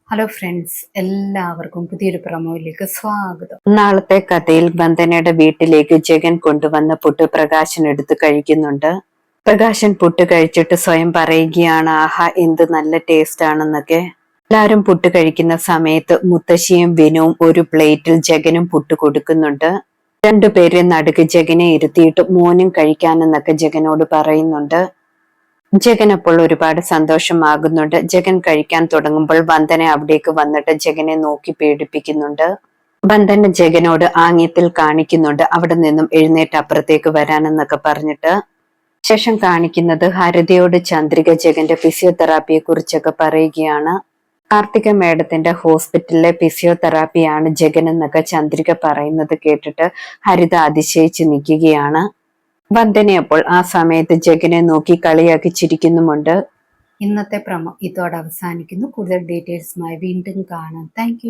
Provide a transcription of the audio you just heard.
Hello friends, എല്ലാവർക്കും പുതിയൊരു പ്രൊമോയിലേക്ക് സ്വാഗതം. നാളത്തെ കഥയിൽ വന്ദനയുടെ വീട്ടിലേക്ക് ജഗൻ കൊണ്ടുവന്ന പുട്ട് പ്രകാശൻ എടുത്ത് കഴിക്കുന്നുണ്ട്. പ്രകാശൻ പുട്ട് കഴിച്ചിട്ട് സ്വയം പറയുകയാണ്, ആഹാ എന്ത് നല്ല ടേസ്റ്റ് ആണെന്നൊക്കെ. എല്ലാരും പുട്ട് കഴിക്കുന്ന സമയത്ത് മുത്തശ്ശിയും വിനുവും ഒരു പ്ലേറ്റിൽ ജഗനും പുട്ട് കൊടുക്കുന്നുണ്ട്. രണ്ടുപേരെ നടുക്ക് ജഗനെ ഇരുത്തിയിട്ട് മോനും കഴിക്കാനെന്നൊക്കെ ജഗനോട് പറയുന്നുണ്ട്. ജഗൻ അപ്പോൾ ഒരുപാട് സന്തോഷമാകുന്നുണ്ട്. ജഗൻ കഴിക്കാൻ തുടങ്ങുമ്പോൾ വന്ദന അവിടേക്ക് വന്നിട്ട് ജഗനെ നോക്കി പേടിപ്പിക്കുന്നുണ്ട്. വന്ദന ജഗനോട് ആംഗ്യത്തിൽ കാണിക്കുന്നുണ്ട് അവിടെ നിന്നും എഴുന്നേറ്റ് അപ്പുറത്തേക്ക് വരാനെന്നൊക്കെ പറഞ്ഞിട്ട്. ശേഷം കാണിക്കുന്നത് ഹരിതയോട് ചന്ദ്രിക ജഗന്റെ ഫിസിയോതെറാപ്പിയെ കുറിച്ചൊക്കെ പറയുകയാണ്. കാർത്തിക മേഡത്തിന്റെ ഹോസ്പിറ്റലിലെ ഫിസിയോതെറാപ്പിയാണ് ജഗൻ എന്നൊക്കെ ചന്ദ്രിക പറയുന്നത് കേട്ടിട്ട് ഹരിത അതിശയിച്ച് നിൽക്കുകയാണ്. വന്ദന അപ്പോൾ ആ സമയത്ത് ജഗനെ നോക്കി കളിയാക്കി ചിരിക്കുന്നുമുണ്ട്. ഇന്നത്തെ പ്രൊമോ ഇതോടെ അവസാനിക്കുന്നു. കൂടുതൽ ഡീറ്റെയിൽസുമായി വീണ്ടും കാണാം. താങ്ക്